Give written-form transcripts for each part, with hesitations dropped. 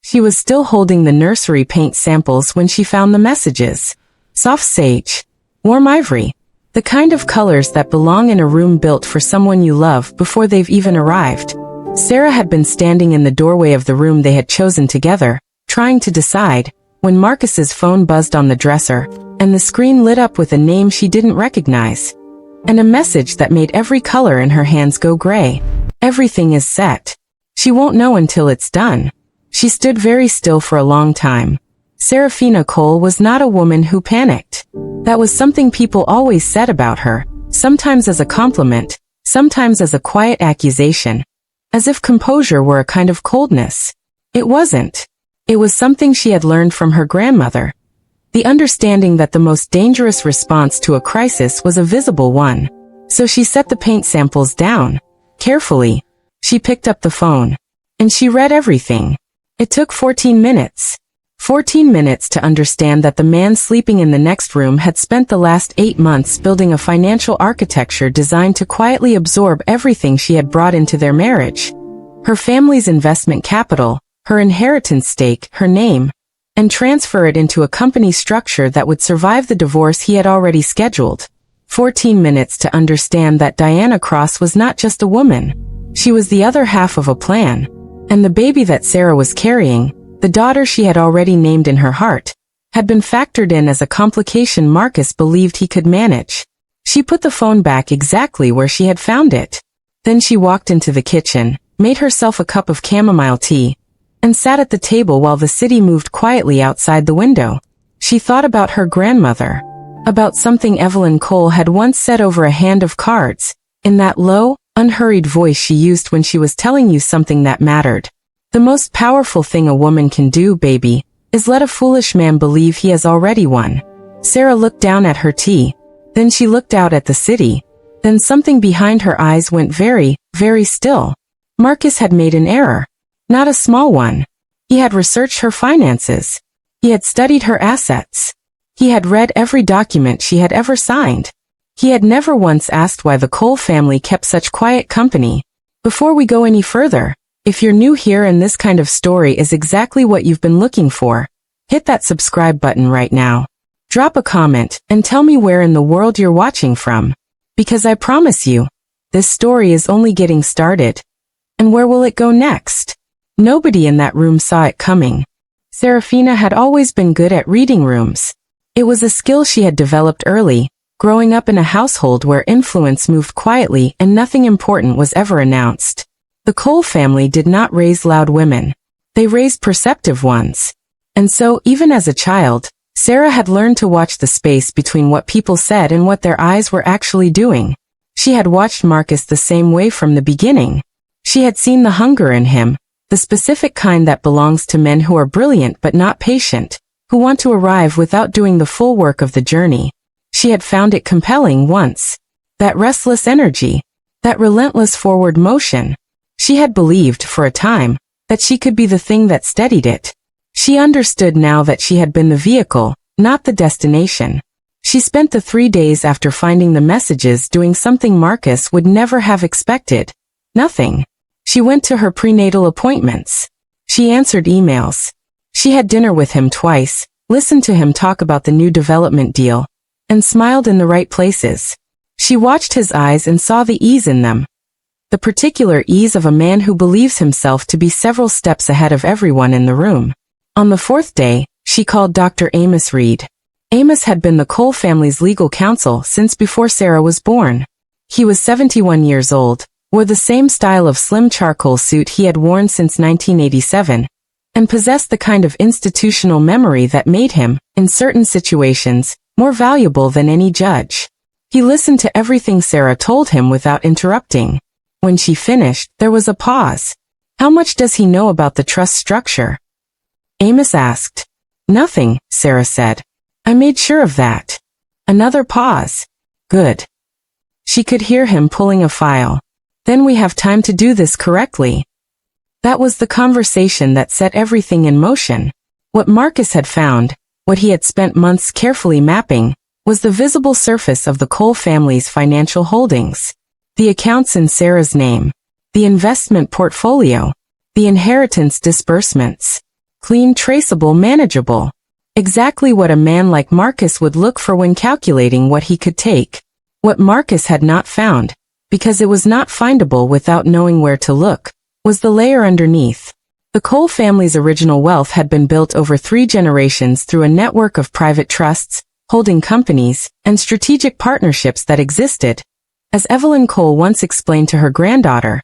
She was still holding the nursery paint samples when she found the messages. Soft sage. Warm ivory. The kind of colors that belong in a room built for someone you love before they've even arrived. Sarah had been standing in the doorway of the room they had chosen together, trying to decide, when Marcus's phone buzzed on the dresser, and the screen lit up with a name she didn't recognize. And a message that made every color in her hands go gray. Everything is set. She won't know until it's done. She stood very still for a long time. Serafina Cole was not a woman who panicked. That was something people always said about her, sometimes as a compliment, sometimes as a quiet accusation. As if composure were a kind of coldness. It wasn't. It was something she had learned from her grandmother. The understanding that the most dangerous response to a crisis was a visible one. So she set the paint samples down. Carefully. She picked up the phone. And she read everything. It took 14 minutes. 14 minutes to understand that the man sleeping in the next room had spent the last 8 months building a financial architecture designed to quietly absorb everything she had brought into their marriage. Her family's investment capital, her inheritance stake, her name, and transfer it into a company structure that would survive the divorce he had already scheduled. 14 minutes to understand that Diana Cross was not just a woman. She was the other half of a plan. And the baby that Sarah was carrying, the daughter she had already named in her heart, had been factored in as a complication Marcus believed he could manage. She put the phone back exactly where she had found it. Then she walked into the kitchen, made herself a cup of chamomile tea, and sat at the table while the city moved quietly outside the window. She thought about her grandmother, about something Evelyn Cole had once said over a hand of cards, in that low, unhurried voice she used when she was telling you something that mattered. The most powerful thing a woman can do, baby, is let a foolish man believe he has already won. Sarah looked down at her tea. Then she looked out at the city. Then something behind her eyes went very, very still. Marcus had made an error. Not a small one. He had researched her finances. He had studied her assets. He had read every document she had ever signed. He had never once asked why the Cole family kept such quiet company. Before we go any further, if you're new here and this kind of story is exactly what you've been looking for, hit that subscribe button right now. Drop a comment and tell me where in the world you're watching from. Because I promise you, this story is only getting started. And where will it go next? Nobody in that room saw it coming. Serafina had always been good at reading rooms. It was a skill she had developed early, growing up in a household where influence moved quietly and nothing important was ever announced. The Cole family did not raise loud women. They raised perceptive ones. And so, even as a child, Sarah had learned to watch the space between what people said and what their eyes were actually doing. She had watched Marcus the same way from the beginning. She had seen the hunger in him, the specific kind that belongs to men who are brilliant but not patient, who want to arrive without doing the full work of the journey. She had found it compelling once. That restless energy, that relentless forward motion. She had believed, for a time, that she could be the thing that steadied it. She understood now that she had been the vehicle, not the destination. She spent the 3 days after finding the messages doing something Marcus would never have expected. Nothing. She went to her prenatal appointments. She answered emails. She had dinner with him twice, listened to him talk about the new development deal, and smiled in the right places. She watched his eyes and saw the ease in them. The particular ease of a man who believes himself to be several steps ahead of everyone in the room. On the 4th day, she called Dr. Amos Reed. Amos had been the Cole family's legal counsel since before Sarah was born. He was 71 years old, wore the same style of slim charcoal suit he had worn since 1987, and possessed the kind of institutional memory that made him, in certain situations, more valuable than any judge. He listened to everything Sarah told him without interrupting. When she finished, there was a pause. How much does he know about the trust structure? Amos asked. Nothing, Sarah said. I made sure of that. Another pause. Good. She could hear him pulling a file. Then we have time to do this correctly. That was the conversation that set everything in motion. What Marcus had found, what he had spent months carefully mapping, was the visible surface of the Cole family's financial holdings. The accounts in Sarah's name, the investment portfolio, the inheritance disbursements. Clean, traceable, manageable. Exactly what a man like Marcus would look for when calculating what he could take. What Marcus had not found, because it was not findable without knowing where to look, was the layer underneath. The Cole family's original wealth had been built over 3 generations through a network of private trusts, holding companies, and strategic partnerships that existed, as Evelyn Cole once explained to her granddaughter,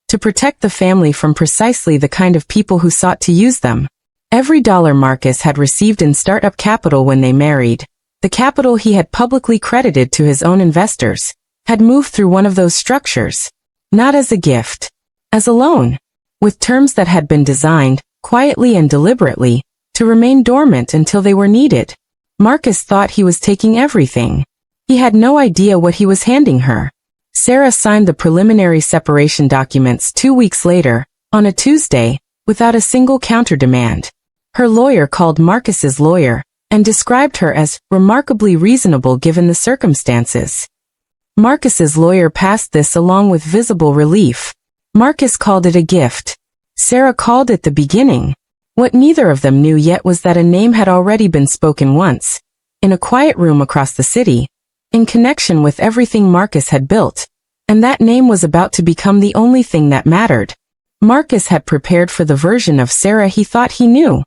to protect the family from precisely the kind of people who sought to use them. Every dollar Marcus had received in startup capital when they married, the capital he had publicly credited to his own investors, had moved through one of those structures. Not as a gift. As a loan. With terms that had been designed, quietly and deliberately, to remain dormant until they were needed. Marcus thought he was taking everything. He had no idea what he was handing her. Sarah signed the preliminary separation documents 2 weeks later, on a Tuesday, without a single counter-demand. Her lawyer called Marcus's lawyer, and described her as remarkably reasonable given the circumstances. Marcus's lawyer passed this along with visible relief. Marcus called it a gift. Sarah called it the beginning. What neither of them knew yet was that a name had already been spoken once, in a quiet room across the city, in connection with everything Marcus had built, and that name was about to become the only thing that mattered. Marcus had prepared for the version of Sarah he thought he knew.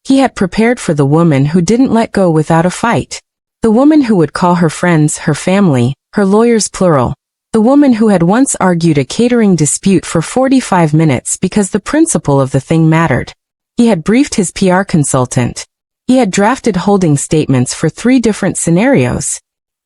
He had prepared for the woman who didn't let go without a fight. The woman who would call her friends, her family, her lawyers plural. The woman who had once argued a catering dispute for 45 minutes because the principle of the thing mattered. He had briefed his PR consultant. He had drafted holding statements for 3 different scenarios.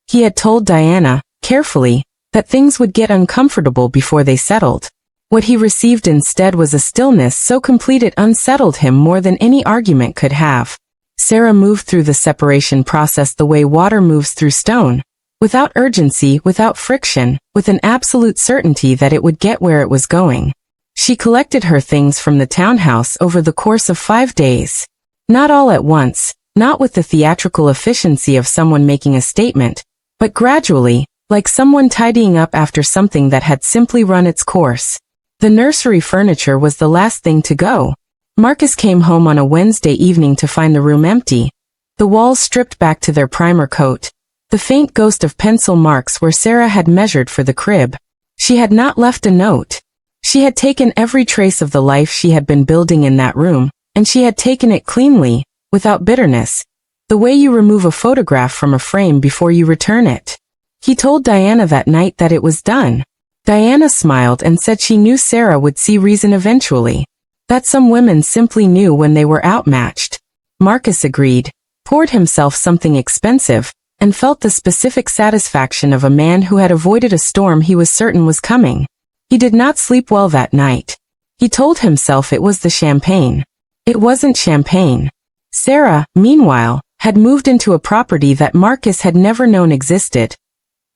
He had told Diana, carefully, that things would get uncomfortable before they settled. What he received instead was a stillness so complete it unsettled him more than any argument could have. Sarah moved through the separation process the way water moves through stone. Without urgency, without friction, with an absolute certainty that it would get where it was going. She collected her things from the townhouse over the course of 5 days. Not all at once, not with the theatrical efficiency of someone making a statement, but gradually, like someone tidying up after something that had simply run its course. The nursery furniture was the last thing to go. Marcus came home on a Wednesday evening to find the room empty. The walls stripped back to their primer coat. The faint ghost of pencil marks where Sarah had measured for the crib. She had not left a note. She had taken every trace of the life she had been building in that room, and she had taken it cleanly, without bitterness, the way you remove a photograph from a frame before you return it. He told Diana that night that it was done. Diana smiled and said she knew Sarah would see reason eventually. That some women simply knew when they were outmatched. Marcus agreed, poured himself something expensive, and felt the specific satisfaction of a man who had avoided a storm he was certain was coming. He did not sleep well that night. He told himself it was the champagne. It wasn't champagne. Sarah, meanwhile, had moved into a property that Marcus had never known existed.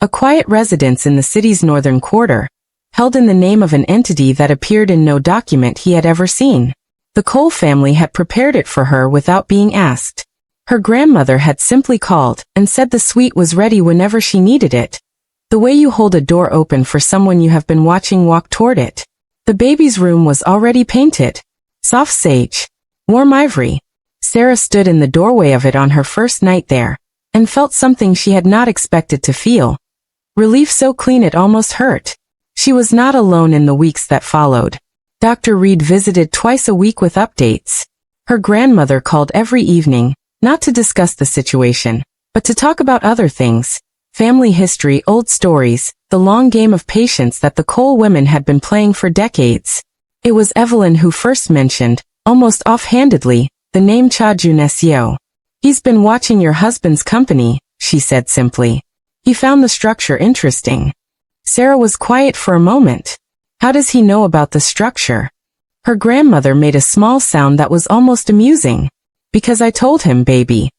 A quiet residence in the city's northern quarter, held in the name of an entity that appeared in no document he had ever seen. The Cole family had prepared it for her without being asked. Her grandmother had simply called and said the suite was ready whenever she needed it. The way you hold a door open for someone you have been watching walk toward it. The baby's room was already painted. Soft sage. Warm ivory. Sarah stood in the doorway of it on her first night there, and felt something she had not expected to feel. Relief so clean it almost hurt. She was not alone in the weeks that followed. Dr. Reed visited twice a week with updates. Her grandmother called every evening, not to discuss the situation, but to talk about other things. Family history, old stories, the long game of patience that the Cole women had been playing for decades. It was Evelyn who first mentioned, almost offhandedly, the name Cha Junesio. He's been watching your husband's company, she said simply. He found the structure interesting. Sarah was quiet for a moment. How does he know about the structure? Her grandmother made a small sound that was almost amusing. Because I told him, baby.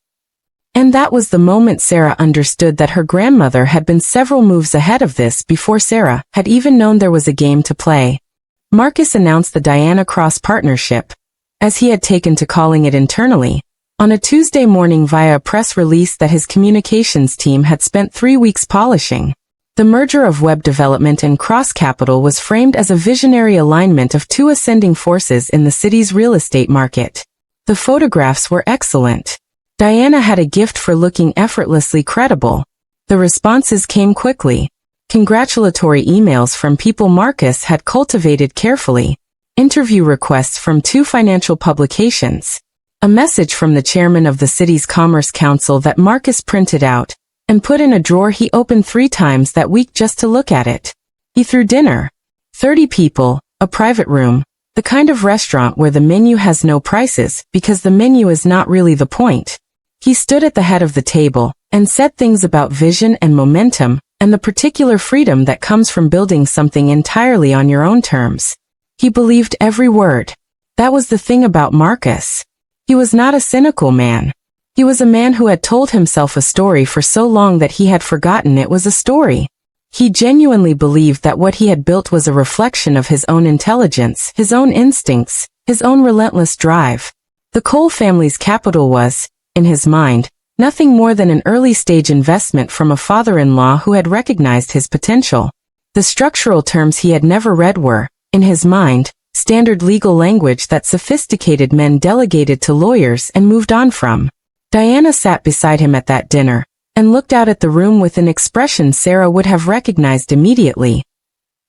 And that was the moment Sarah understood that her grandmother had been several moves ahead of this before Sarah had even known there was a game to play. Marcus announced the Diana Cross partnership, as he had taken to calling it internally, on a Tuesday morning via a press release that his communications team had spent 3 weeks polishing. The merger of web development and Cross Capital was framed as a visionary alignment of 2 ascending forces in the city's real estate market. The photographs were excellent. Diana had a gift for looking effortlessly credible. The responses came quickly. Congratulatory emails from people Marcus had cultivated carefully. Interview requests from 2 financial publications. A message from the chairman of the city's Commerce Council that Marcus printed out and put in a drawer he opened 3 times that week just to look at it. He threw dinner. 30 people, a private room, the kind of restaurant where the menu has no prices because the menu is not really the point. He stood at the head of the table and said things about vision and momentum and the particular freedom that comes from building something entirely on your own terms. He believed every word. That was the thing about Marcus. He was not a cynical man. He was a man who had told himself a story for so long that he had forgotten it was a story. He genuinely believed that what he had built was a reflection of his own intelligence, his own instincts, his own relentless drive. The Cole family's capital was, in his mind, nothing more than an early-stage investment from a father-in-law who had recognized his potential. The structural terms he had never read were, in his mind, standard legal language that sophisticated men delegated to lawyers and moved on from. Diana sat beside him at that dinner and looked out at the room with an expression Sarah would have recognized immediately.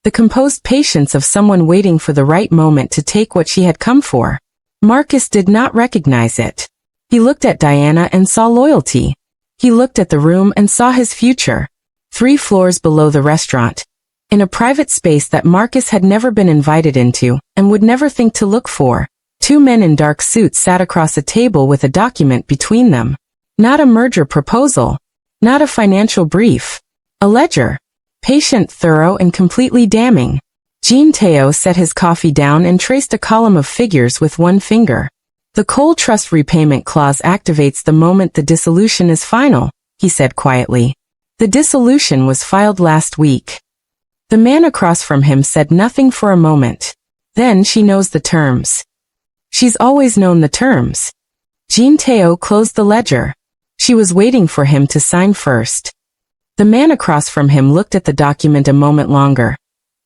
The composed patience of someone waiting for the right moment to take what she had come for. Marcus did not recognize it. He looked at Diana and saw loyalty. He looked at the room and saw his future. 3 floors below the restaurant, in a private space that Marcus had never been invited into and would never think to look for, 2 men in dark suits sat across a table with a document between them. Not a merger proposal. Not a financial brief. A ledger. Patient, thorough, and completely damning. Jean Teo set his coffee down and traced a column of figures with 1 finger. The Cole Trust repayment clause activates the moment the dissolution is final, he said quietly. The dissolution was filed last week. The man across from him said nothing for a moment. Then she knows the terms. She's always known the terms. Jean Teo closed the ledger. She was waiting for him to sign first. The man across from him looked at the document a moment longer,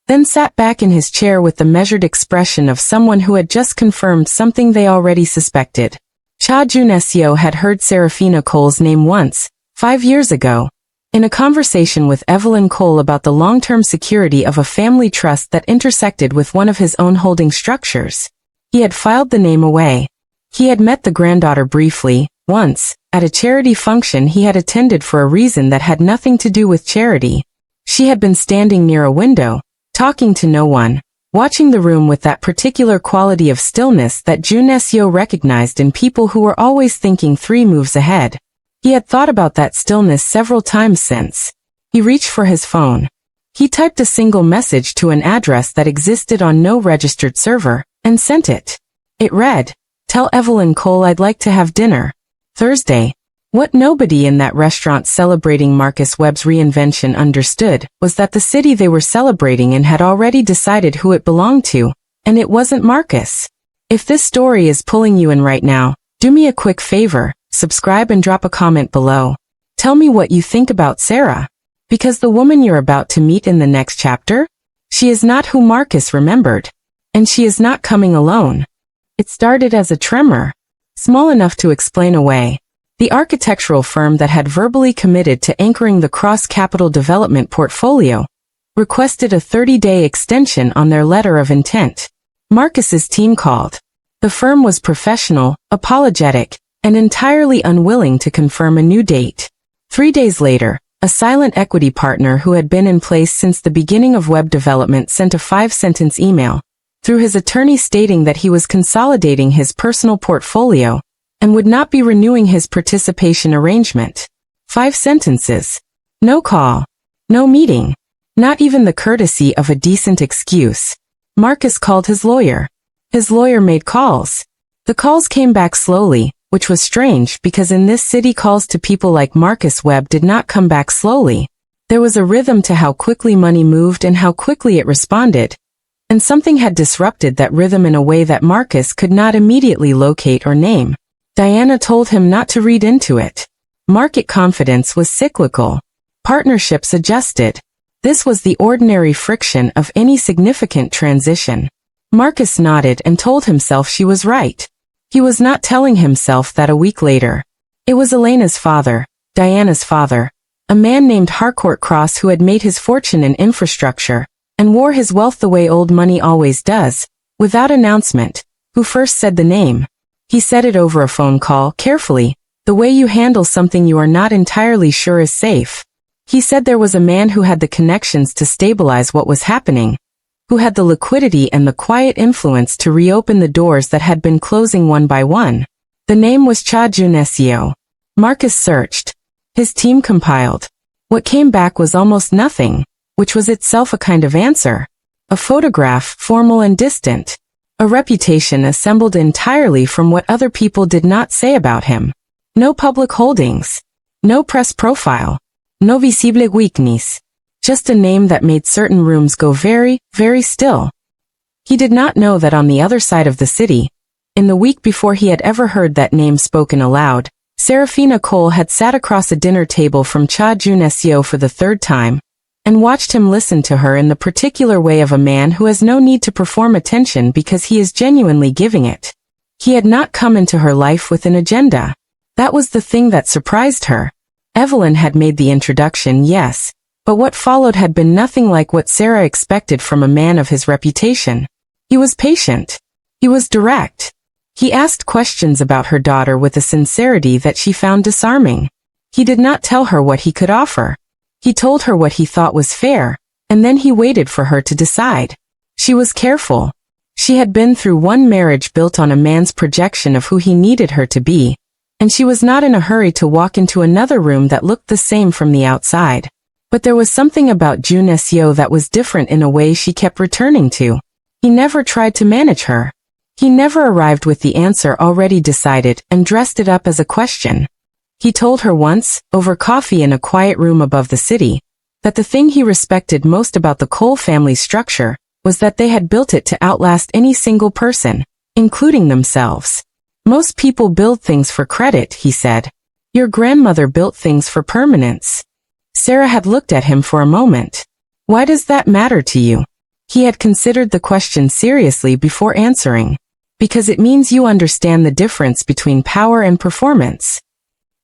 then sat back in his chair with the measured expression of someone who had just confirmed something they already suspected. Cha Junesio had heard Serafina Cole's name once, 5 years ago, in a conversation with Evelyn Cole about the long-term security of a family trust that intersected with one of his own holding structures. He had filed the name away. He had met the granddaughter briefly, once, at a charity function he had attended for a reason that had nothing to do with charity. She had been standing near a window, talking to no one, watching the room with that particular quality of stillness that Junesio recognized in people who were always thinking 3 moves ahead. He had thought about that stillness several times since. He reached for his phone. He typed a single message to an address that existed on no registered server, and sent it. It read, "Tell Evelyn Cole I'd like to have dinner. Thursday." What nobody in that restaurant celebrating Marcus Webb's reinvention understood was that the city they were celebrating in had already decided who it belonged to, and it wasn't Marcus. If this story is pulling you in right now, do me a quick favor, subscribe and drop a comment below. Tell me what you think about Sarah. Because the woman you're about to meet in the next chapter? She is not who Marcus remembered. And she is not coming alone. It started as a tremor, small enough to explain away. The architectural firm that had verbally committed to anchoring the cross-capital development portfolio requested a 30-day extension on their letter of intent. Marcus's team called. The firm was professional, apologetic, and entirely unwilling to confirm a new date. 3 days later, a silent equity partner who had been in place since the beginning of web development sent a 5-sentence email through his attorney stating that he was consolidating his personal portfolio and would not be renewing his participation arrangement. 5 sentences. No call. No meeting. Not even the courtesy of a decent excuse. Marcus called his lawyer. His lawyer made calls. The calls came back slowly, which was strange because in this city calls to people like Marcus Webb did not come back slowly. There was a rhythm to how quickly money moved and how quickly it responded. And something had disrupted that rhythm in a way that Marcus could not immediately locate or name. Diana told him not to read into it. Market confidence was cyclical. Partnerships adjusted. This was the ordinary friction of any significant transition. Marcus nodded and told himself she was right. He was not telling himself that a week later. It was Elena's father, Diana's father, a man named Harcourt Cross who had made his fortune in infrastructure, and wore his wealth the way old money always does, without announcement, who first said the name. He said it over a phone call, carefully, the way you handle something you are not entirely sure is safe. He said there was a man who had the connections to stabilize what was happening, who had the liquidity and the quiet influence to reopen the doors that had been closing one by one. The name was Cha Junesio. Marcus searched. His team compiled. What came back was almost nothing, which was itself a kind of answer. A photograph, formal and distant. A reputation assembled entirely from what other people did not say about him. No public holdings. No press profile. No visible weakness. Just a name that made certain rooms go very, very still. He did not know that on the other side of the city, in the week before he had ever heard that name spoken aloud, Serafina Cole had sat across a dinner table from Cha Junesio for the third time, and watched him listen to her in the particular way of a man who has no need to perform attention because he is genuinely giving it. He had not come into her life with an agenda. That was the thing that surprised her. Evelyn had made the introduction, yes, but what followed had been nothing like what Sarah expected from a man of his reputation. He was patient. He was direct. He asked questions about her daughter with a sincerity that she found disarming. He did not tell her what he could offer. He told her what he thought was fair, and then he waited for her to decide. She was careful. She had been through one marriage built on a man's projection of who he needed her to be, and she was not in a hurry to walk into another room that looked the same from the outside. But there was something about Junesio that was different in a way she kept returning to. He never tried to manage her. He never arrived with the answer already decided and dressed it up as a question. He told her once, over coffee in a quiet room above the city, that the thing he respected most about the Cole family's structure was that they had built it to outlast any single person, including themselves. Most people build things for credit, he said. Your grandmother built things for permanence. Sarah had looked at him for a moment. Why does that matter to you? He had considered the question seriously before answering. Because it means you understand the difference between power and performance.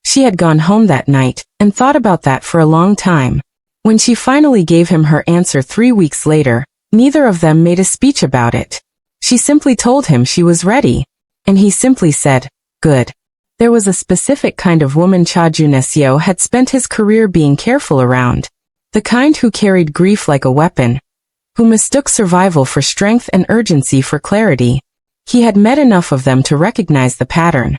She had gone home that night and thought about that for a long time. When she finally gave him her answer 3 weeks later, neither of them made a speech about it. She simply told him she was ready. And he simply said, good. There was a specific kind of woman Cha Junesio had spent his career being careful around. The kind who carried grief like a weapon. Who mistook survival for strength and urgency for clarity. He had met enough of them to recognize the pattern.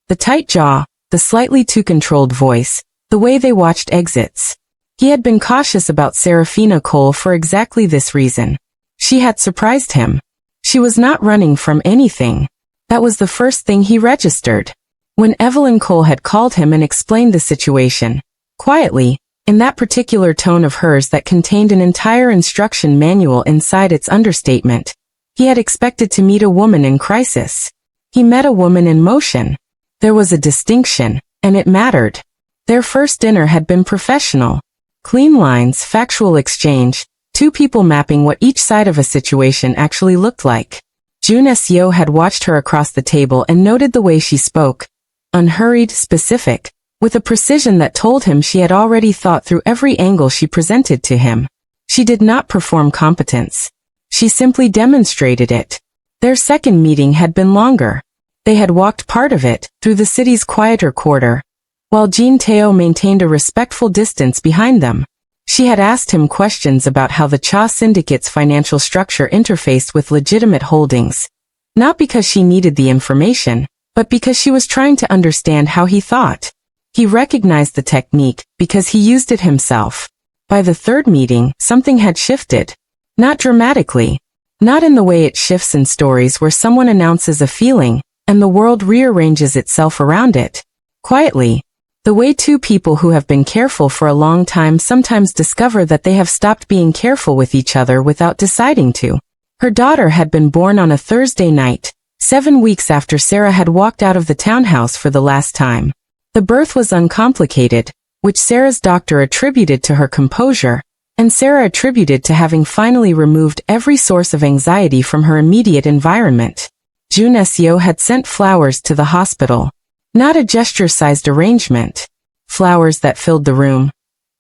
The tight jaw, the slightly too controlled voice, the way they watched exits. He had been cautious about Serafina Cole for exactly this reason. She had surprised him. She was not running from anything. That was the first thing he registered. When Evelyn Cole had called him and explained the situation, quietly, in that particular tone of hers that contained an entire instruction manual inside its understatement, he had expected to meet a woman in crisis. He met a woman in motion. There was a distinction, and it mattered. Their first dinner had been professional. Clean lines, factual exchange, two people mapping what each side of a situation actually looked like. Junesio had watched her across the table and noted the way she spoke. Unhurried, specific, with a precision that told him she had already thought through every angle she presented to him. She did not perform competence. She simply demonstrated it. Their second meeting had been longer. They had walked part of it, through the city's quieter quarter, while Jean Teo maintained a respectful distance behind them. She had asked him questions about how the Cha Syndicate's financial structure interfaced with legitimate holdings. Not because she needed the information, but because she was trying to understand how he thought. He recognized the technique, because he used it himself. By the third meeting, something had shifted. Not dramatically. Not in the way it shifts in stories where someone announces a feeling, and the world rearranges itself around it. Quietly. The way two people who have been careful for a long time sometimes discover that they have stopped being careful with each other without deciding to. Her daughter had been born on a Thursday night, 7 weeks after Sarah had walked out of the townhouse for the last time. The birth was uncomplicated, which Sarah's doctor attributed to her composure, and Sarah attributed to having finally removed every source of anxiety from her immediate environment. Jun Seo had sent flowers to the hospital. Not a gesture-sized arrangement. Flowers that filled the room.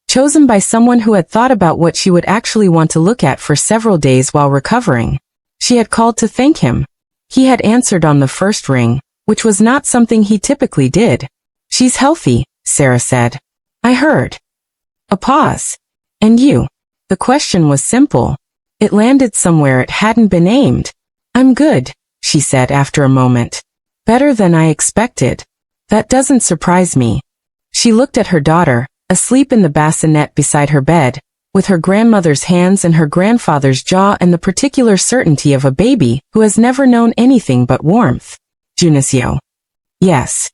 Chosen by someone who had thought about what she would actually want to look at for several days while recovering. She had called to thank him. He had answered on the first ring, which was not something he typically did. "She's healthy," Sarah said. "I heard." A pause. "And you?" The question was simple. It landed somewhere it hadn't been aimed. "I'm good," she said after a moment. "Better than I expected." "That doesn't surprise me." She looked at her daughter, asleep in the bassinet beside her bed, with her grandmother's hands and her grandfather's jaw and the particular certainty of a baby who has never known anything but warmth. "Junasio." "Yes."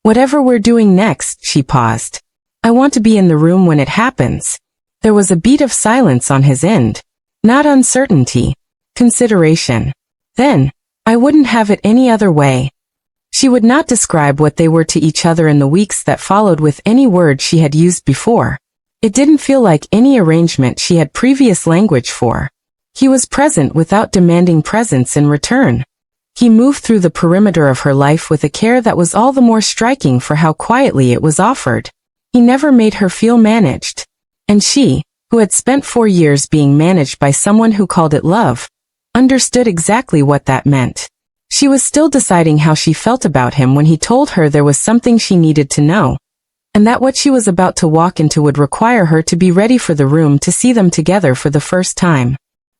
"Whatever we're doing next," she paused. "I want to be in the room when it happens." There was a beat of silence on his end. Not uncertainty. Consideration. Then, "I wouldn't have it any other way." She would not describe what they were to each other in the weeks that followed with any word she had used before. It didn't feel like any arrangement she had previous language for. He was present without demanding presence in return. He moved through the perimeter of her life with a care that was all the more striking for how quietly it was offered. He never made her feel managed. And she, who had spent 4 years being managed by someone who called it love, understood exactly what that meant. She was still deciding how she felt about him when he told her there was something she needed to know, and that what she was about to walk into would require her to be ready for the room to see them together for the first time.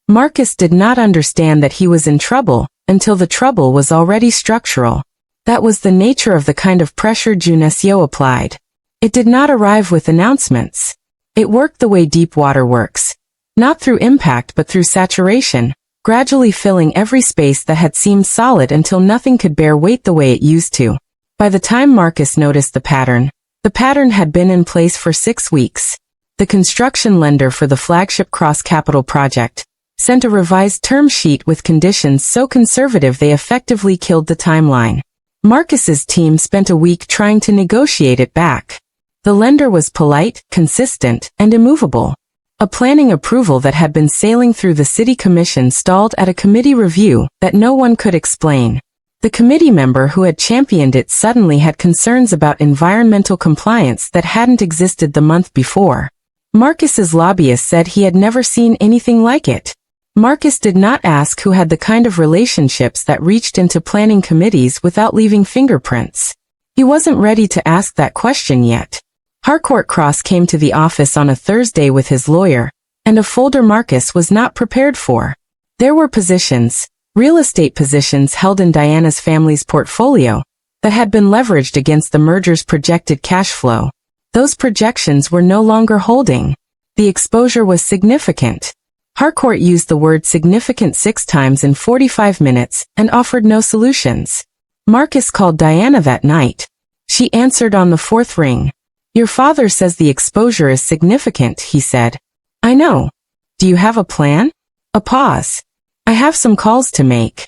Marcus did not understand that he was in trouble until the trouble was already structural. That was the nature of the kind of pressure Junasio applied. It did not arrive with announcements. It worked the way deep water works. Not through impact but through saturation, gradually filling every space that had seemed solid until nothing could bear weight the way it used to. By the time Marcus noticed the pattern had been in place for 6 weeks. The construction lender for the flagship cross-capital project sent a revised term sheet with conditions so conservative they effectively killed the timeline. Marcus's team spent a week trying to negotiate it back. The lender was polite, consistent, and immovable. A planning approval that had been sailing through the city commission stalled at a committee review that no one could explain. The committee member who had championed it suddenly had concerns about environmental compliance that hadn't existed the month before. Marcus's lobbyist said he had never seen anything like it. Marcus did not ask who had the kind of relationships that reached into planning committees without leaving fingerprints. He wasn't ready to ask that question yet. Harcourt Cross came to the office on a Thursday with his lawyer, and a folder Marcus was not prepared for. There were positions, real estate positions held in Diana's family's portfolio, that had been leveraged against the merger's projected cash flow. Those projections were no longer holding. The exposure was significant. Harcourt used the word significant 6 times in 45 minutes and offered no solutions. Marcus called Diana that night. She answered on the 4th ring. "Your father says the exposure is significant," he said. "I know. Do you have a plan?" A pause. "I have some calls to make."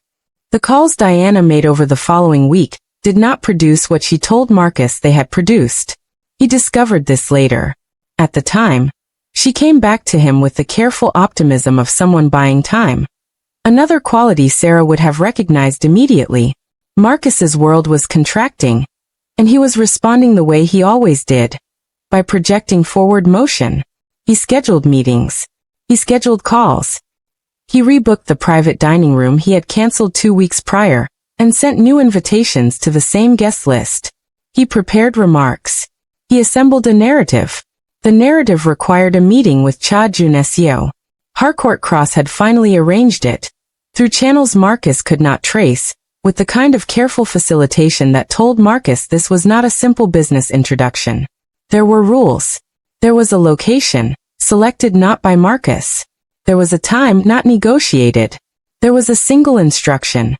The calls Diana made over the following week did not produce what she told Marcus they had produced. He discovered this later. At the time, she came back to him with the careful optimism of someone buying time. Another quality Sarah would have recognized immediately. Marcus's world was contracting, and he was responding the way he always did, by projecting forward motion. He scheduled meetings. He scheduled calls. He rebooked the private dining room he had canceled 2 weeks prior, and sent new invitations to the same guest list. He prepared remarks. He assembled a narrative. The narrative required a meeting with Cha Junesio. Harcourt Cross had finally arranged it, through channels Marcus could not trace, with the kind of careful facilitation that told Marcus this was not a simple business introduction. There were rules. There was a location, selected not by Marcus. There was a time not negotiated. There was a single instruction.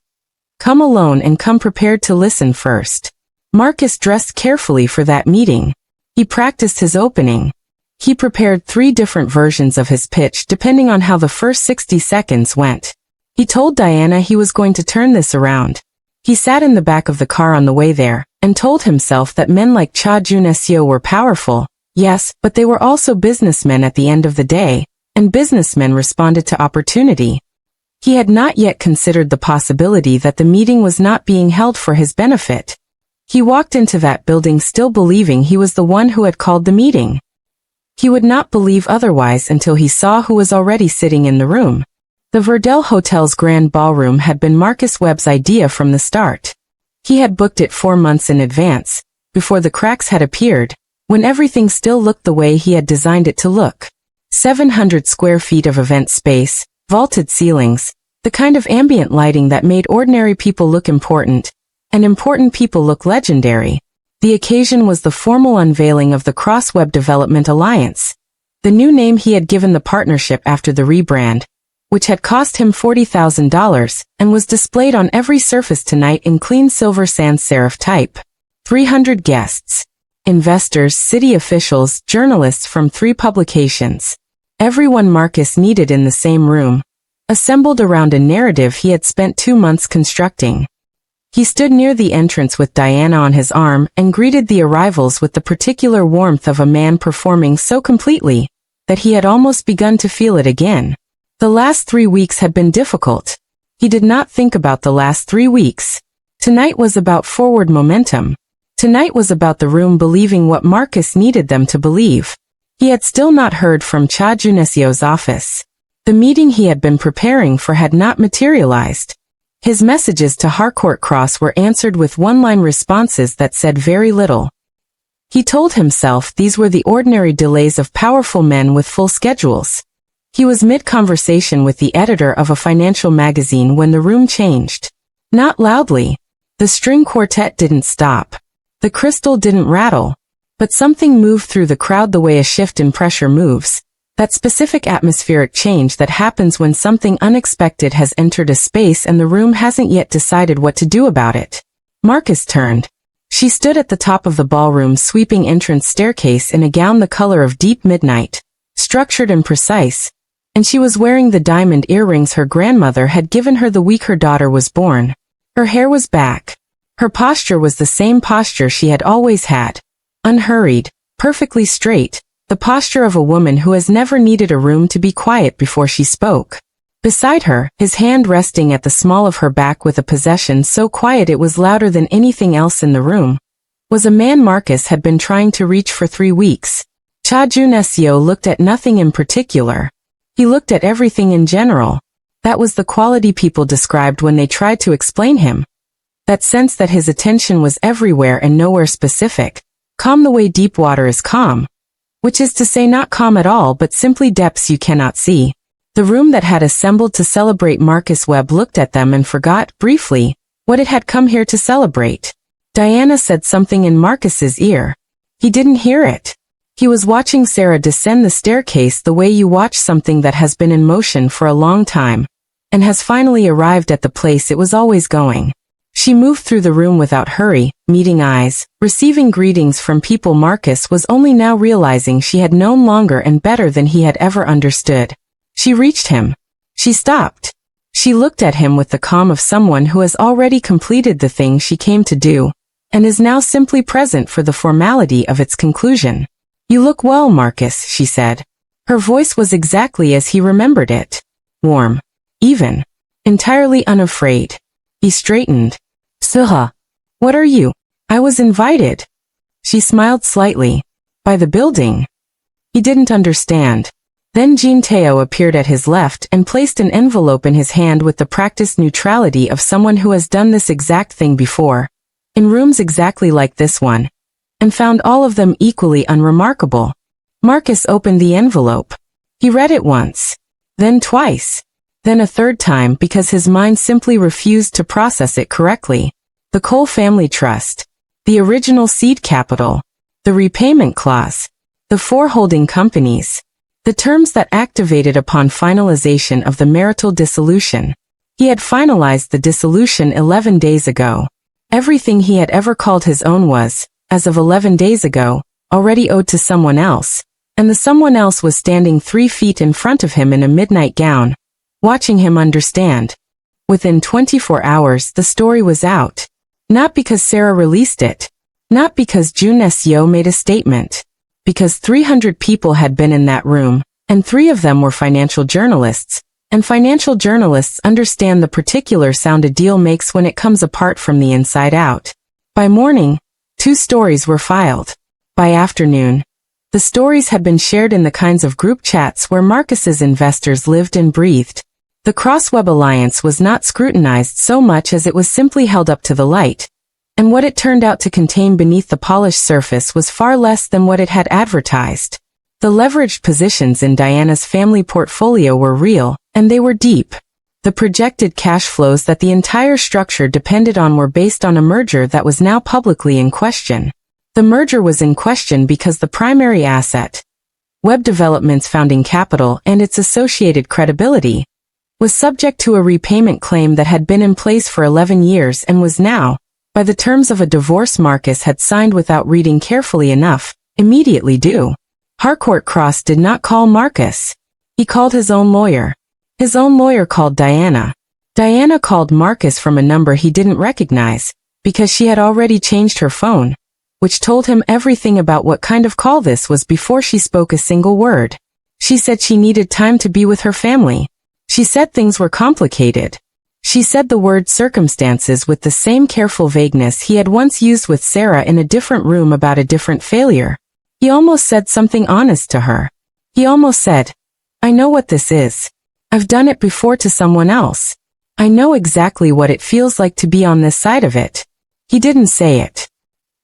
Come alone and come prepared to listen first. Marcus dressed carefully for that meeting. He practiced his opening. He prepared 3 different versions of his pitch depending on how the first 60 seconds went. He told Diana he was going to turn this around. He sat in the back of the car on the way there, and told himself that men like Cha Junesio were powerful, yes, but they were also businessmen at the end of the day, and businessmen responded to opportunity. He had not yet considered the possibility that the meeting was not being held for his benefit. He walked into that building still believing he was the one who had called the meeting. He would not believe otherwise until he saw who was already sitting in the room. The Verdell Hotel's grand ballroom had been Marcus Webb's idea from the start. He had booked it 4 months in advance, before the cracks had appeared, when everything still looked the way he had designed it to look. 700 square feet of event space, vaulted ceilings, the kind of ambient lighting that made ordinary people look important, and important people look legendary. The occasion was the formal unveiling of the Crossweb Development Alliance, the new name he had given the partnership after the rebrand, which had cost him $40,000 and was displayed on every surface tonight in clean silver sans serif type. 300 guests. Investors, city officials, journalists from 3 publications. Everyone Marcus needed in the same room, assembled around a narrative he had spent 2 months constructing. He stood near the entrance with Diana on his arm and greeted the arrivals with the particular warmth of a man performing so completely that he had almost begun to feel it again. The last 3 weeks had been difficult. He did not think about the last 3 weeks. Tonight was about forward momentum. Tonight was about the room believing what Marcus needed them to believe. He had still not heard from Cha Junesio's office. The meeting he had been preparing for had not materialized. His messages to Harcourt Cross were answered with one-line responses that said very little. He told himself these were the ordinary delays of powerful men with full schedules. He was mid-conversation with the editor of a financial magazine when the room changed. Not loudly. The string quartet didn't stop. The crystal didn't rattle. But something moved through the crowd the way a shift in pressure moves. That specific atmospheric change that happens when something unexpected has entered a space and the room hasn't yet decided what to do about it. Marcus turned. She stood at the top of the ballroom's sweeping entrance staircase in a gown the color of deep midnight, structured and precise, and she was wearing the diamond earrings her grandmother had given her the week her daughter was born. Her hair was back. Her posture was the same posture she had always had. Unhurried, perfectly straight, the posture of a woman who has never needed a room to be quiet before she spoke. Beside her, his hand resting at the small of her back with a possession so quiet it was louder than anything else in the room, was a man Marcus had been trying to reach for 3 weeks. Cha Junesio looked at nothing in particular. He looked at everything in general. That was the quality people described when they tried to explain him. That sense that his attention was everywhere and nowhere specific, calm the way deep water is calm. Which is to say not calm at all but simply depths you cannot see. The room that had assembled to celebrate Marcus Webb looked at them and forgot, briefly, what it had come here to celebrate. Diana said something in Marcus's ear. He didn't hear it. He was watching Sarah descend the staircase the way you watch something that has been in motion for a long time, and has finally arrived at the place it was always going. She moved through the room without hurry, meeting eyes, receiving greetings from people Marcus was only now realizing she had known longer and better than he had ever understood. She reached him. She stopped. She looked at him with the calm of someone who has already completed the thing she came to do, and is now simply present for the formality of its conclusion. "You look well, Marcus," she said. Her voice was exactly as he remembered it. Warm. Even. Entirely unafraid. He straightened. "Suha. What are you?" "I was invited." She smiled slightly. "By the building?" He didn't understand. Then Jean Teo appeared at his left and placed an envelope in his hand with the practiced neutrality of someone who has done this exact thing before, in rooms exactly like this one, and found all of them equally unremarkable. Marcus opened the envelope. He read it once, then twice, then a third time because his mind simply refused to process it correctly. The Cole Family Trust, the original seed capital, the repayment clause, the 4 holding companies, the terms that activated upon finalization of the marital dissolution. He had finalized the dissolution 11 days ago. Everything he had ever called his own was, as of 11 days ago, already owed to someone else, and the someone else was standing 3 feet in front of him in a midnight gown, watching him understand. Within 24 hours the story was out. Not because Sarah released it. Not because Jun Seo made a statement. Because 300 people had been in that room, and 3 of them were financial journalists, And financial journalists understand the particular sound a deal makes when it comes apart from the inside out. By morning, 2 stories were filed. By afternoon, the stories had been shared in the kinds of group chats where Marcus's investors lived and breathed. The Crossweb Alliance was not scrutinized so much as it was simply held up to the light, and what it turned out to contain beneath the polished surface was far less than what it had advertised. The leveraged positions in Diana's family portfolio were real, and they were deep. The projected cash flows that the entire structure depended on were based on a merger that was now publicly in question. The merger was in question because the primary asset, Web Development's founding capital and its associated credibility, was subject to a repayment claim that had been in place for 11 years and was now, by the terms of a divorce Marcus had signed without reading carefully enough, immediately due. Harcourt Cross did not call Marcus. He called his own lawyer. His own lawyer called Diana. Diana called Marcus from a number he didn't recognize, because she had already changed her phone, which told him everything about what kind of call this was before she spoke a single word. She said she needed time to be with her family. She said things were complicated. She said the word circumstances with the same careful vagueness he had once used with Sarah in a different room about a different failure. He almost said something honest to her. He almost said, "I know what this is. I've done it before to someone else. I know exactly what it feels like to be on this side of it." He didn't say it.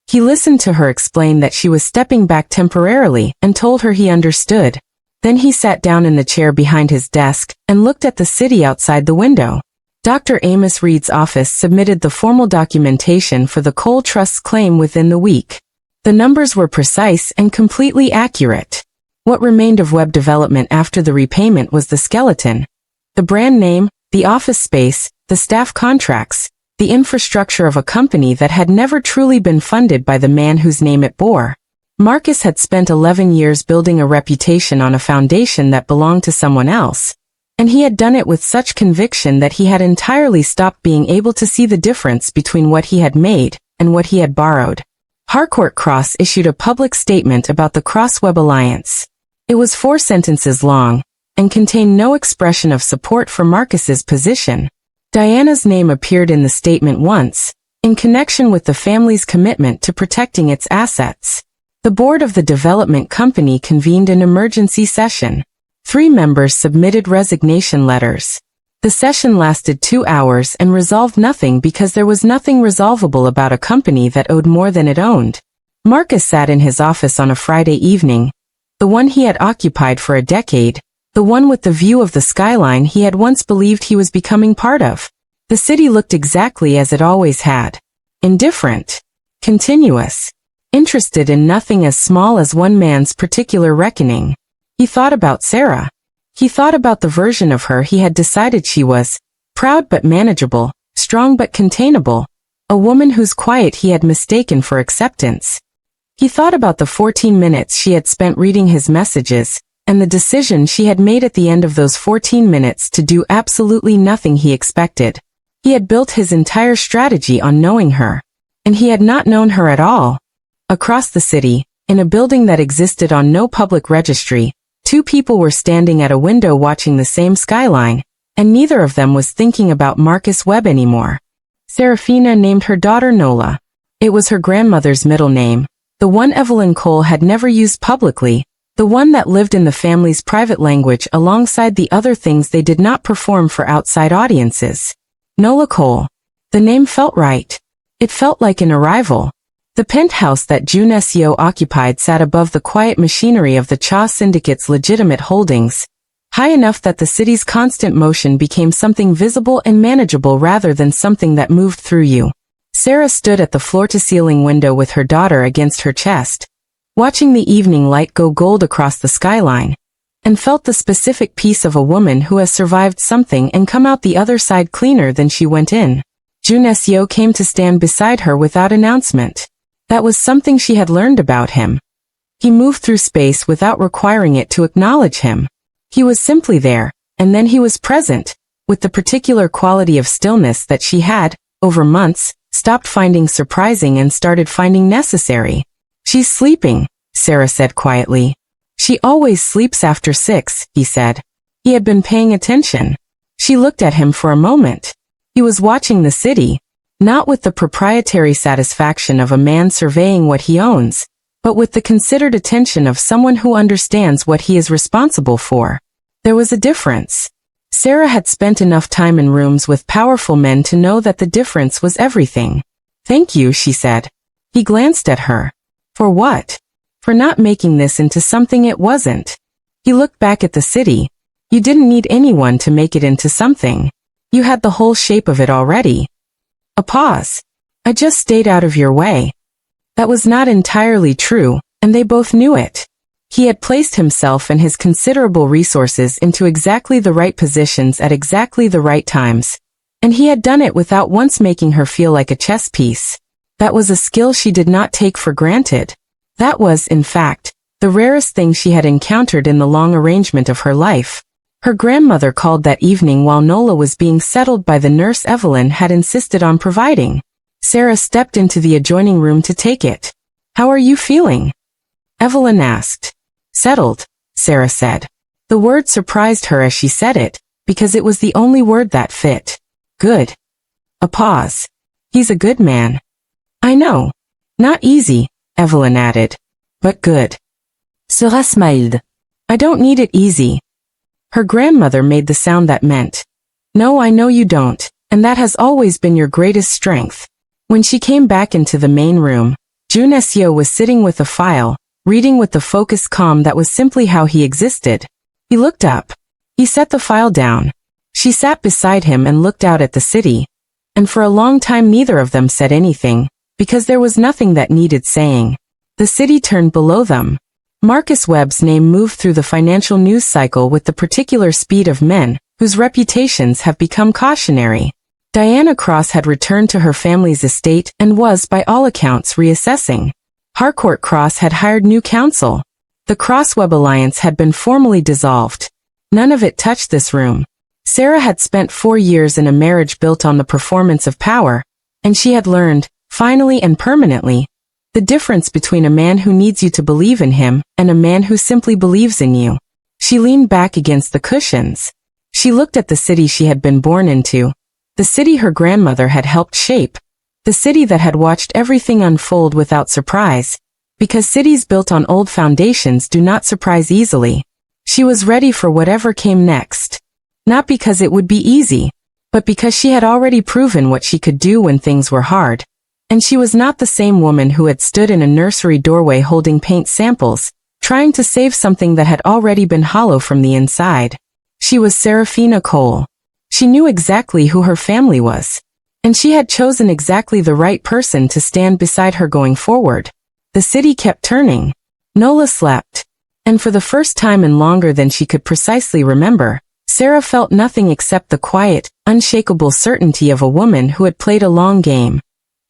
He listened to her explain that she was stepping back temporarily and told her he understood. Then he sat down in the chair behind his desk and looked at the city outside the window. Dr. Amos Reed's office submitted the formal documentation for the Coal Trust's claim within the week. The numbers were precise and completely accurate. What remained of Web Development after the repayment was the skeleton. The brand name, the office space, the staff contracts, the infrastructure of a company that had never truly been funded by the man whose name it bore. Marcus had spent 11 years building a reputation on a foundation that belonged to someone else, and he had done it with such conviction that he had entirely stopped being able to see the difference between what he had made and what he had borrowed. Harcourt Cross issued a public statement about the Crossweb Alliance. It was 4 sentences long, and contained no expression of support for Marcus's position. Diana's name appeared in the statement once, in connection with the family's commitment to protecting its assets. The board of the development company convened an emergency session. 3 members submitted resignation letters. The session lasted 2 hours and resolved nothing because there was nothing resolvable about a company that owed more than it owned. Marcus sat in his office on a Friday evening, the one he had occupied for a decade, the one with the view of the skyline he had once believed he was becoming part of. The city looked exactly as it always had. Indifferent. Continuous. Interested in nothing as small as one man's particular reckoning. He thought about Sarah. He thought about the version of her he had decided she was, proud but manageable, strong but containable, a woman whose quiet he had mistaken for acceptance. He thought about the 14 minutes she had spent reading his messages, and the decision she had made at the end of those 14 minutes to do absolutely nothing he expected. He had built his entire strategy on knowing her, and he had not known her at all. Across the city, in a building that existed on no public registry, 2 people were standing at a window watching the same skyline, and neither of them was thinking about Marcus Webb anymore. Serafina named her daughter Nola. It was her grandmother's middle name, the one Evelyn Cole had never used publicly, the one that lived in the family's private language alongside the other things they did not perform for outside audiences. Nola Cole. The name felt right. It felt like an arrival. The penthouse that June Seo occupied sat above the quiet machinery of the Cha Syndicate's legitimate holdings, high enough that the city's constant motion became something visible and manageable rather than something that moved through you. Sarah stood at the floor-to-ceiling window with her daughter against her chest, watching the evening light go gold across the skyline, and felt the specific peace of a woman who has survived something and come out the other side cleaner than she went in. June Seo came to stand beside her without announcement. That was something she had learned about him. He moved through space without requiring it to acknowledge him. He was simply there, and then he was present, with the particular quality of stillness that she had, over months, stopped finding surprising and started finding necessary. "She's sleeping," Sarah said quietly. "She always sleeps after 6, he said. He had been paying attention. She looked at him for a moment. He was watching the city, not with the proprietary satisfaction of a man surveying what he owns, but with the considered attention of someone who understands what he is responsible for. There was a difference. Sarah had spent enough time in rooms with powerful men to know that the difference was everything. "Thank you," she said. He glanced at her. For what? For not making this into something it wasn't. He looked back at the city. You didn't need anyone to make it into something. You had the whole shape of it already. A pause. "I just stayed out of your way." That was not entirely true, and they both knew it. He had placed himself and his considerable resources into exactly the right positions at exactly the right times, and he had done it without once making her feel like a chess piece. That was a skill she did not take for granted. That was, in fact, the rarest thing she had encountered in the long arrangement of her life. Her grandmother called that evening while Nola was being settled by the nurse Evelyn had insisted on providing. Sarah stepped into the adjoining room to take it. "How are you feeling?" Evelyn asked. "Settled," Sarah said. The word surprised her as she said it, because it was the only word that fit. "Good." A pause. "He's a good man." "I know. Not easy," Evelyn added. "But good." Sarah smiled. "I don't need it easy." Her grandmother made the sound that meant, "No, I know you don't, and that has always been your greatest strength." When she came back into the main room, Junesio was sitting with a file, reading with the focused calm that was simply how he existed. He looked up. He set the file down. She sat beside him and looked out at the city. And for a long time neither of them said anything, because there was nothing that needed saying. The city turned below them. Marcus Webb's name moved through the financial news cycle with the particular speed of men, whose reputations have become cautionary. Diana Cross had returned to her family's estate and was, by all accounts, reassessing. Harcourt Cross had hired new counsel. The Cross-Webb alliance had been formally dissolved. None of it touched this room. Sarah had spent 4 years in a marriage built on the performance of power, and she had learned, finally and permanently, the difference between a man who needs you to believe in him and a man who simply believes in you. She leaned back against the cushions. She looked at the city she had been born into, the city her grandmother had helped shape, the city that had watched everything unfold without surprise, because cities built on old foundations do not surprise easily. She was ready for whatever came next. Not because it would be easy, but because she had already proven what she could do when things were hard. And she was not the same woman who had stood in a nursery doorway holding paint samples, trying to save something that had already been hollow from the inside. She was Serafina Cole. She knew exactly who her family was. And she had chosen exactly the right person to stand beside her going forward. The city kept turning. Nola slept. And for the first time in longer than she could precisely remember, Sarah felt nothing except the quiet, unshakable certainty of a woman who had played a long game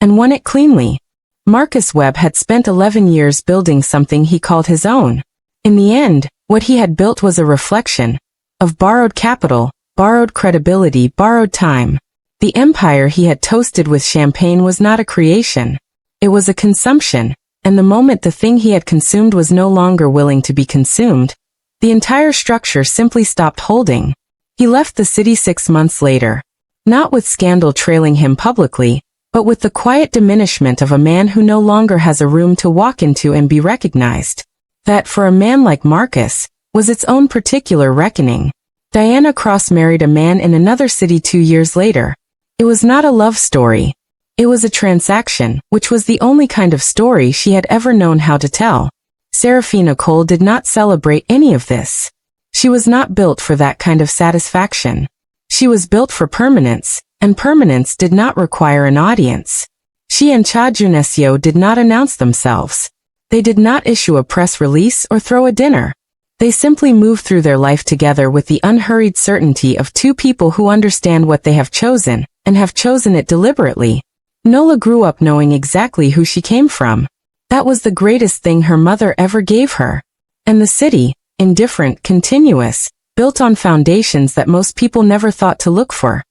and won it cleanly. Marcus Webb had spent 11 years building something he called his own. In the end, what he had built was a reflection of borrowed capital, borrowed credibility, borrowed time. The empire he had toasted with champagne was not a creation. It was a consumption, and the moment the thing he had consumed was no longer willing to be consumed, the entire structure simply stopped holding. He left the city 6 months later. Not with scandal trailing him publicly, but with the quiet diminishment of a man who no longer has a room to walk into and be recognized. That, for a man like Marcus, was its own particular reckoning. Diana Cross married a man in another city 2 years later. It was not a love story. It was a transaction, which was the only kind of story she had ever known how to tell. Serafina Cole did not celebrate any of this. She was not built for that kind of satisfaction. She was built for permanence, and permanence did not require an audience. She and Cha Junesio did not announce themselves. They did not issue a press release or throw a dinner. They simply move through their life together with the unhurried certainty of two people who understand what they have chosen, and have chosen it deliberately. Nola grew up knowing exactly who she came from. That was the greatest thing her mother ever gave her. And the city, indifferent, continuous, built on foundations that most people never thought to look for,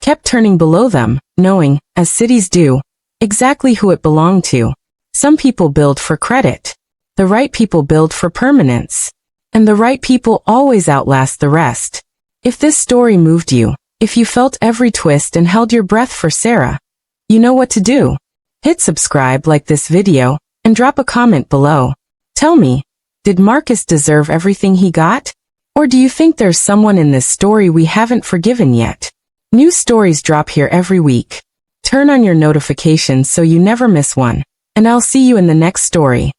kept turning below them, knowing, as cities do, exactly who it belonged to. Some people build for credit. The right people build for permanence. And the right people always outlast the rest. If this story moved you, If you felt every twist and held your breath for Sarah, you know what to do. Hit subscribe, like this video, and drop a comment below. Tell me, did Marcus deserve everything he got? Or do you think there's someone in this story we haven't forgiven yet? New stories drop here every week. Turn on your notifications so you never miss one, and I'll see you in the next story.